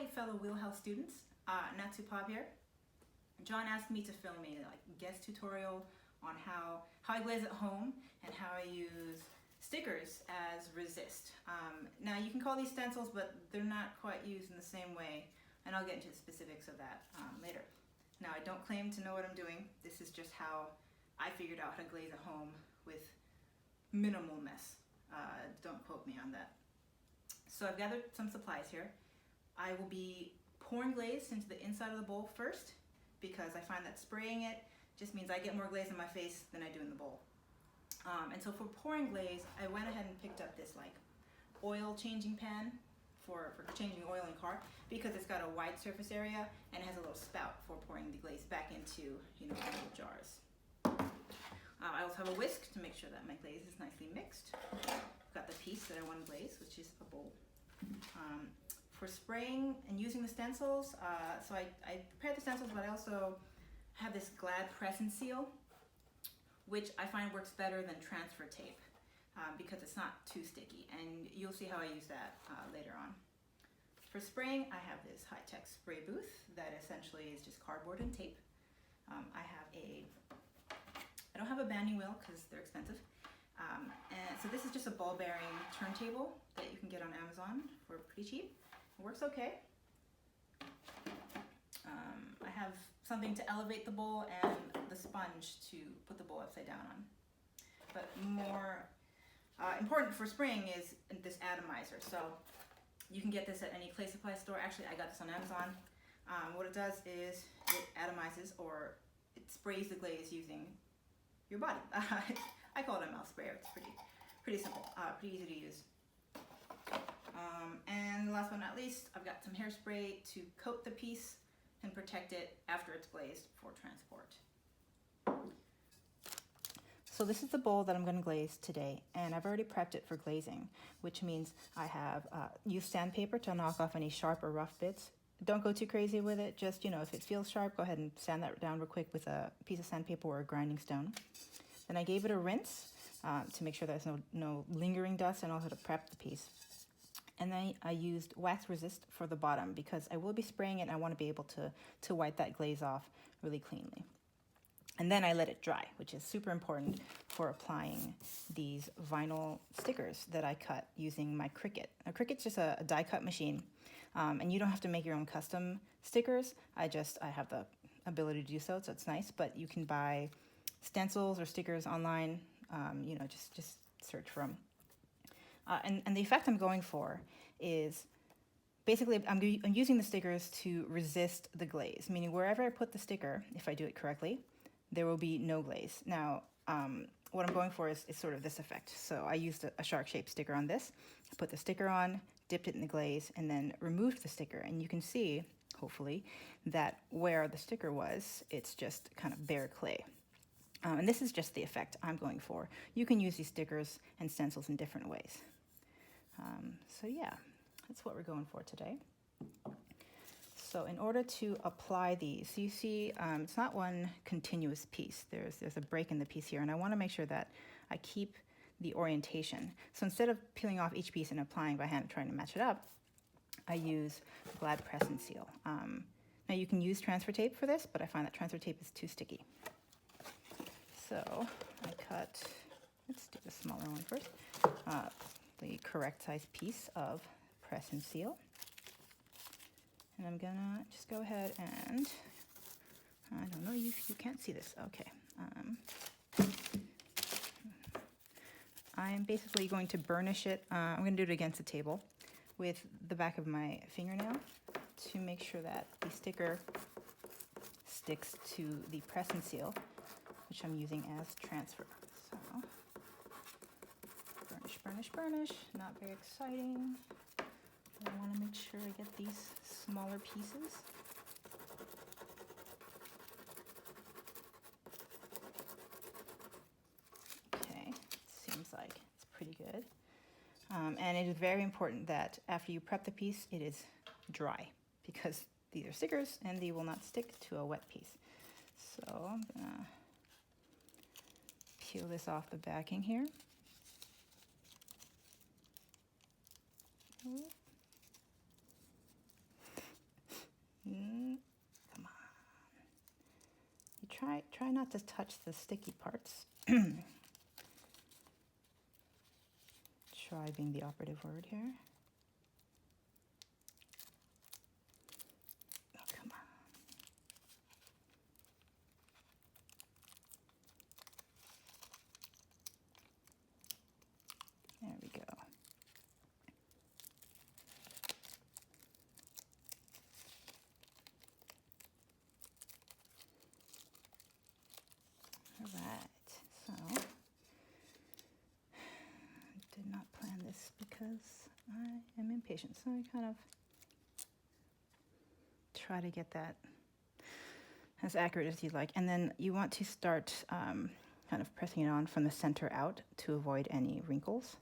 fellow Wheelhouse students, Natt Supab here. John asked me to film a guest tutorial on how I glaze at home and how I use stickers as resist. Now you can call these stencils, but they're not quite used in the same way, and I'll get into the specifics of that later. Now I don't claim to know what I'm doing. This is just how I figured out how to glaze at home with minimal mess. Don't quote me on that. So I've gathered some supplies here. I will be pouring glaze into the inside of the bowl first, because I find that spraying it just means I get more glaze in my face than I do in the bowl. And so for pouring glaze, I went ahead and picked up this oil changing pan for changing oil in car, because it's got a wide surface area and it has a little spout for pouring the glaze back into little jars. I also have a whisk to make sure that my glaze is nicely mixed. I've got the piece that I want to glaze, which is a bowl. For spraying and using the stencils, so I prepared the stencils, but I also have this Glad press and seal, which I find works better than transfer tape because it's not too sticky, and you'll see how I use that later on. For spraying, I have this high-tech spray booth that essentially is just cardboard and tape. I don't have a banding wheel because they're expensive. And so this is just a ball bearing turntable that you can get on Amazon for pretty cheap. It works okay. I have something to elevate the bowl and the sponge to put the bowl upside down on. But more important for spraying is this atomizer. So you can get this at any clay supply store. Actually, I got this on Amazon. What it does is it atomizes, or it sprays the glaze using your body. I call it a mouth sprayer. It's pretty simple, pretty easy to use. And last but not least, I've got some hairspray to coat the piece and protect it after it's glazed for transport. So this is the bowl that I'm going to glaze today, and I've already prepped it for glazing, which means I have used sandpaper to knock off any sharp or rough bits. Don't go too crazy with it. Just, if it feels sharp, go ahead and sand that down real quick with a piece of sandpaper or a grinding stone. Then I gave it a rinse to make sure there's no lingering dust, and also to prep the piece. And then I used wax resist for the bottom, because I will be spraying it and I want to be able to wipe that glaze off really cleanly. And then I let it dry, which is super important for applying these vinyl stickers that I cut using my Cricut. Now, Cricut's just a die cut machine, and you don't have to make your own custom stickers. I have the ability to do so it's nice, but you can buy stencils or stickers online, just search for them. And the effect I'm going for is basically I'm using the stickers to resist the glaze, meaning wherever I put the sticker, if I do it correctly, there will be no glaze. Now, what I'm going for is sort of this effect. So I used a shark-shaped sticker on this. I put the sticker on, dipped it in the glaze, and then removed the sticker. And you can see, hopefully, that where the sticker was, it's just kind of bare clay. And this is just the effect I'm going for. You can use these stickers and stencils in different ways. So yeah, that's what we're going for today. So in order to apply these, you see it's not one continuous piece. There's a break in the piece here, and I want to make sure that I keep the orientation. So instead of peeling off each piece and applying by hand, trying to match it up, I use Glad press and seal. Now you can use transfer tape for this, but I find that transfer tape is too sticky. So I cut, let's do the smaller one first, the correct size piece of press and seal. And I'm gonna just go ahead and, I don't know, you can't see this, okay. I'm basically going to burnish it, I'm gonna do it against the table with the back of my fingernail to make sure that the sticker sticks to the press and seal, which I'm using as transfer. So, burnish, burnish, burnish. Not very exciting. But I want to make sure I get these smaller pieces. Okay, seems like it's pretty good. And it is very important that after you prep the piece, it is dry, because these are stickers and they will not stick to a wet piece. So I'm gonna peel this off the backing here. right, try not to touch the sticky parts. Try being the operative word here. Oh, come on. There we go. All right, so I did not plan this because I am impatient, so I kind of try to get that as accurate as you'd like. And then you want to start kind of pressing it on from the center out to avoid any wrinkles.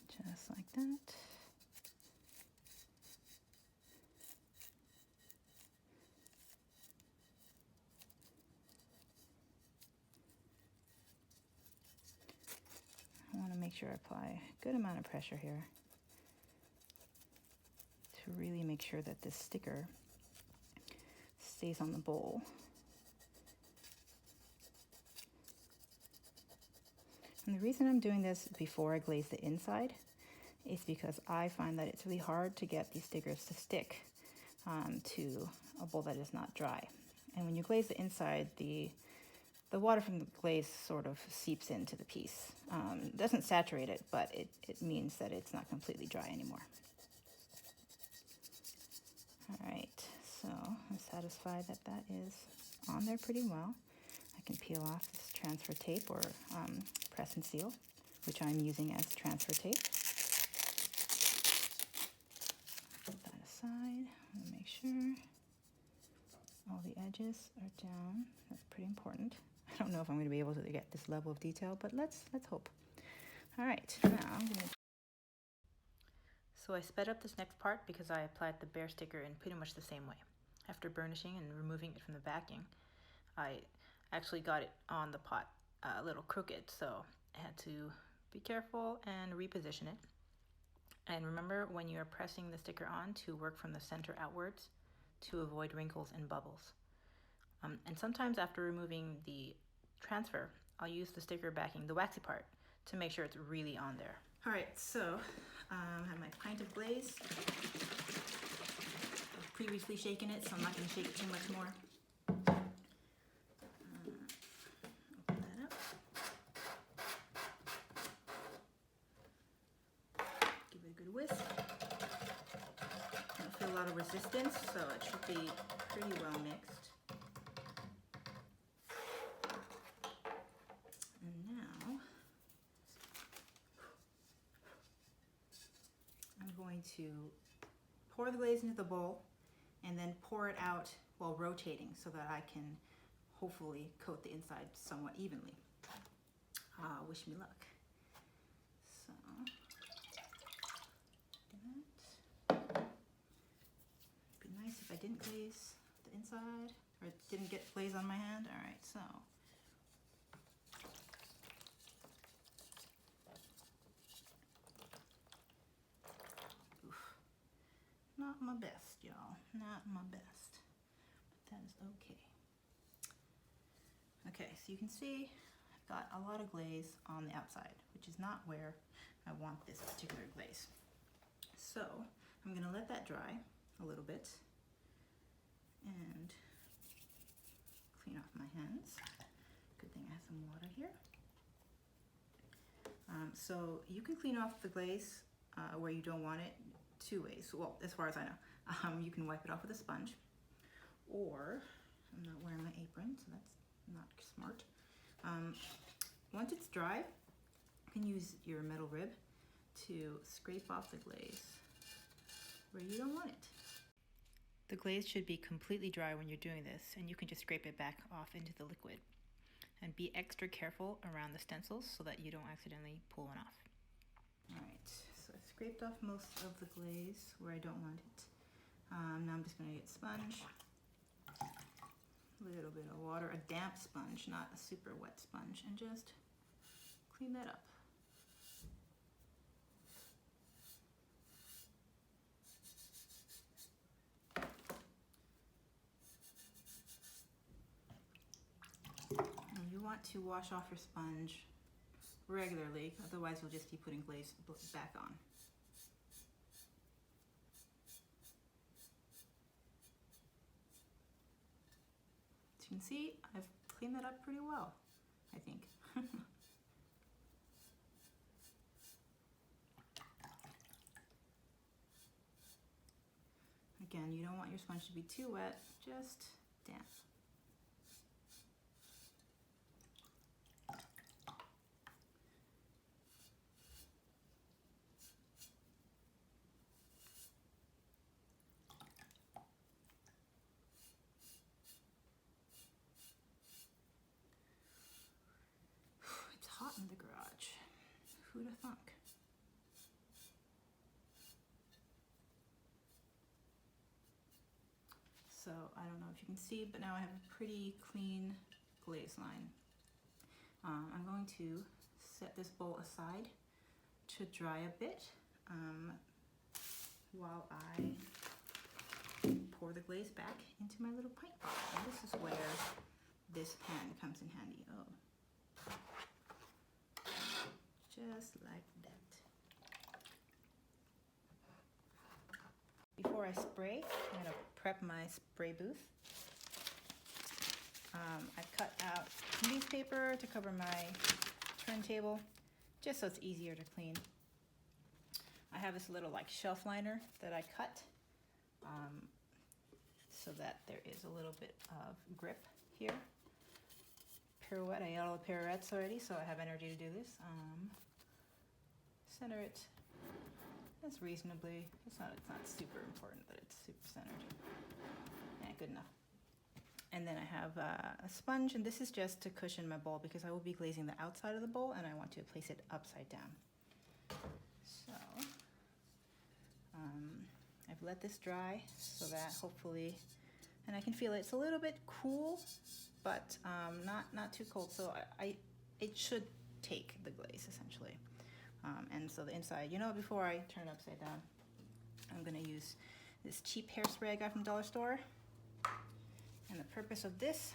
Just like that. I want to make sure I apply a good amount of pressure here to really make sure that this sticker stays on the bowl. And the reason I'm doing this before I glaze the inside is because I find that it's really hard to get these stickers to stick to a bowl that is not dry. And when you glaze the inside, the water from the glaze sort of seeps into the piece. It doesn't saturate it, but it means that it's not completely dry anymore. All right, so I'm satisfied that that is on there pretty well. I can peel off this transfer tape or press and seal, which I'm using as transfer tape. Put that aside. I'm gonna make sure all the edges are down. That's pretty important. I don't know if I'm going to be able to get this level of detail, but let's hope. All right, now I'm going to... So I sped up this next part because I applied the bare sticker in pretty much the same way. After burnishing and removing it from the backing, I actually got it on the pot a little crooked, so I had to be careful and reposition it. And remember, when you are pressing the sticker on, to work from the center outwards to avoid wrinkles and bubbles. And sometimes after removing the transfer, I'll use the sticker backing, the waxy part, to make sure it's really on there. All right, so I have my pint of glaze. I've previously shaken it, so I'm not going to shake it too much more. Open that up. Give it a good whisk. I don't feel a lot of resistance, so it should be pretty well mixed. And now I'm going to pour the glaze into the bowl and then pour it out while rotating so that I can hopefully coat the inside somewhat evenly. Wish me luck. So, that. It'd be nice if I didn't glaze the inside, or didn't get glaze on my hand. All right, so. Oof. Not my best, y'all. Not my best. But that is okay. Okay, so you can see I've got a lot of glaze on the outside, which is not where I want this particular glaze. So I'm gonna let that dry a little bit and clean off my hands. Good thing I have some water here. So you can clean off the glaze where you don't want it two ways. Well, as far as I know. You can wipe it off with a sponge, or I'm not wearing my apron, so that's not smart. Once it's dry, you can use your metal rib to scrape off the glaze where you don't want it. The glaze should be completely dry when you're doing this, and you can just scrape it back off into the liquid. And be extra careful around the stencils so that you don't accidentally pull one off. All right, so I scraped off most of the glaze where I don't want it. Now I'm just gonna get a sponge, a little bit of water, a damp sponge, not a super wet sponge, and just clean that up. want to wash off your sponge regularly, otherwise you'll just be putting glaze back on. As you can see, I've cleaned that up pretty well, I think. Again, you don't want your sponge to be too wet, just damp. It's hot in the garage. Who'd have thunk? So I don't know if you can see, but now I have a pretty clean glaze line. I'm going to set this bowl aside to dry a bit while I pour the glaze back into my little pint bottle. And this is where this pan comes in handy. Oh, just like that. Before I spray, I'm going to prep my spray booth. I've cut out newspaper to cover my turntable, just so it's easier to clean. I have this little like shelf liner that I cut so that there is a little bit of grip here. Pirouette, I got all the pirouettes already, so I have energy to do this. Center it. It's reasonably, it's not super important that it's super centered. Yeah, good enough. And then I have a sponge, and this is just to cushion my bowl because I will be glazing the outside of the bowl and I want to place it upside down. So I've let this dry so that hopefully, and I can feel it's a little bit cool, but not too cold. So it should take the glaze essentially. And so the inside, you know, before I turn it upside down, I'm gonna use this cheap hairspray I got from dollar store. And the purpose of this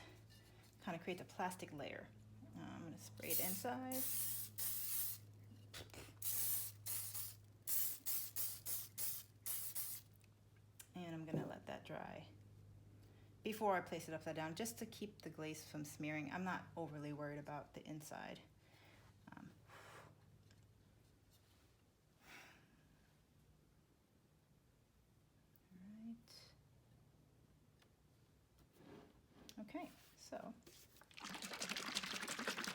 kind of creates a plastic layer. I'm gonna spray it inside. And I'm gonna let that dry before I place it upside down, just to keep the glaze from smearing. I'm not overly worried about the inside. Okay, so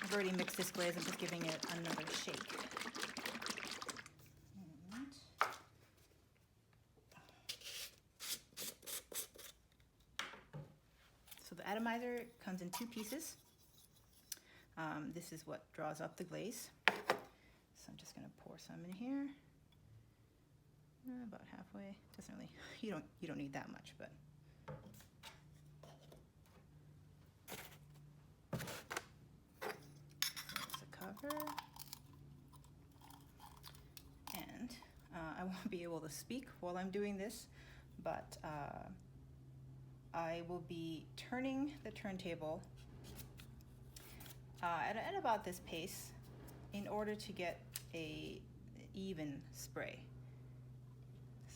I've already mixed this glaze. I'm just giving it another shake. And so the atomizer comes in two pieces. This is what draws up the glaze. So I'm just going to pour some in here. About halfway. Doesn't really, you don't need that much, but. And I won't be able to speak while I'm doing this, but I will be turning the turntable at about this pace in order to get a even spray.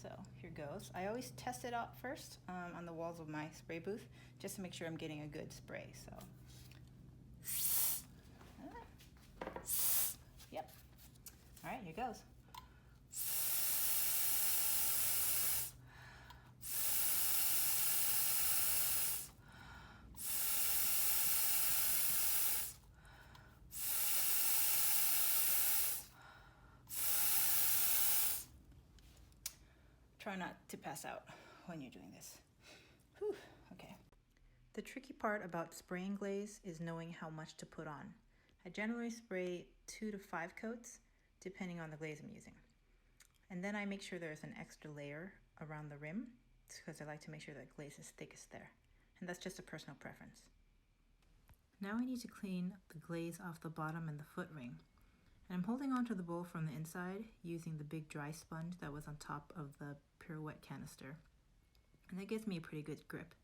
So here goes. I always test it out first on the walls of my spray booth just to make sure I'm getting a good spray. So. Yep. All right, here goes. Try not to pass out when you're doing this. Whew, okay. The tricky part about spraying glaze is knowing how much to put on. I generally spray 2 to 5 coats, depending on the glaze I'm using. And then I make sure there's an extra layer around the rim, because I like to make sure that glaze is thickest there. And that's just a personal preference. Now I need to clean the glaze off the bottom and the foot ring. And I'm holding onto the bowl from the inside using the big dry sponge that was on top of the Pirouette canister. And that gives me a pretty good grip.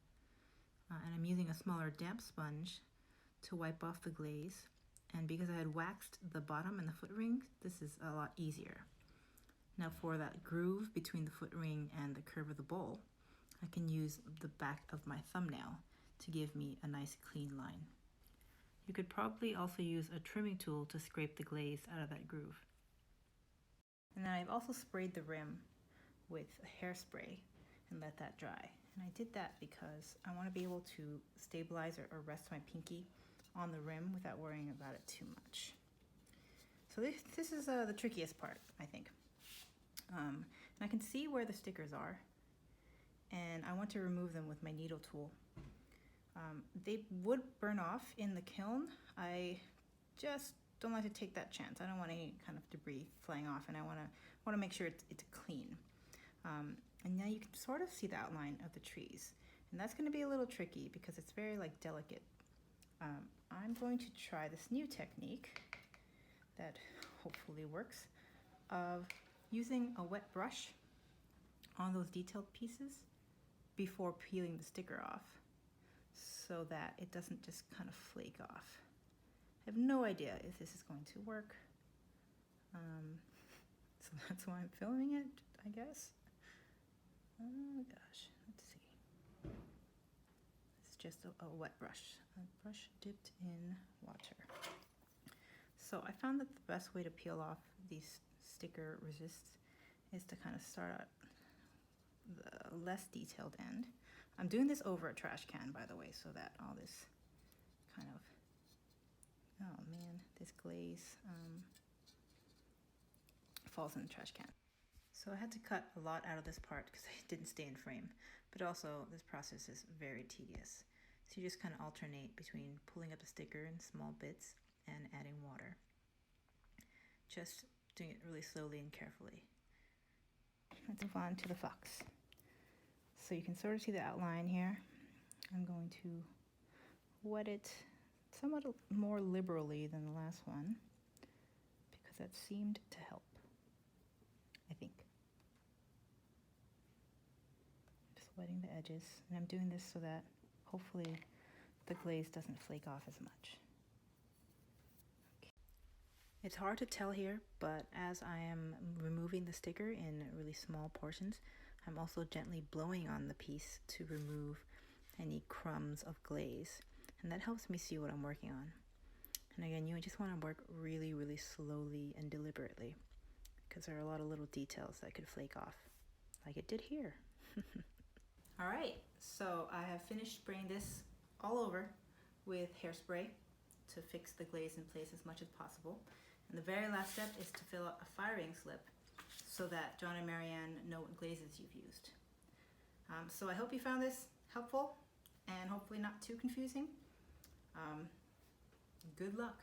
And I'm using a smaller damp sponge to wipe off the glaze, and because I had waxed the bottom and the foot ring, this is a lot easier. Now for that groove between the foot ring and the curve of the bowl, I can use the back of my thumbnail to give me a nice clean line. You could probably also use a trimming tool to scrape the glaze out of that groove. And then I've also sprayed the rim with a hairspray and let that dry. And I did that because I want to be able to stabilize or rest my pinky on the rim without worrying about it too much. So this is the trickiest part, I think. And I can see where the stickers are, and I want to remove them with my needle tool. They would burn off in the kiln. I just don't like to take that chance. I don't want any kind of debris flying off, and I want to make sure it's clean. And now you can sort of see the outline of the trees, and that's going to be a little tricky because it's very delicate. I'm going to try this new technique that hopefully works of using a wet brush on those detailed pieces before peeling the sticker off so that it doesn't just kind of flake off. I have no idea if this is going to work, so that's why I'm filming it, I guess. Oh gosh, let's see. It's just a wet brush, a brush dipped in water. So I found that the best way to peel off these sticker resists is to kind of start at the less detailed end. I'm doing this over a trash can, by the way, so that all this kind of, oh man, this glaze falls in the trash can. So I had to cut a lot out of this part because it didn't stay in frame, but also this process is very tedious. So you just kind of alternate between pulling up the sticker in small bits and adding water. Just doing it really slowly and carefully. Let's move on to the fox. So you can sort of see the outline here. I'm going to wet it somewhat more liberally than the last one because that seemed to help, I think. Just wetting the edges, and I'm doing this so that hopefully the glaze doesn't flake off as much. Okay. It's hard to tell here, but as I am removing the sticker in really small portions, I'm also gently blowing on the piece to remove any crumbs of glaze, and that helps me see what I'm working on. And again, you just want to work really, really slowly and deliberately because there are a lot of little details that could flake off, like it did here. All right, so I have finished spraying this all over with hairspray to fix the glaze in place as much as possible. And the very last step is to fill out a firing slip so that John and Marianne know what glazes you've used. So I hope you found this helpful and hopefully not too confusing. Good luck.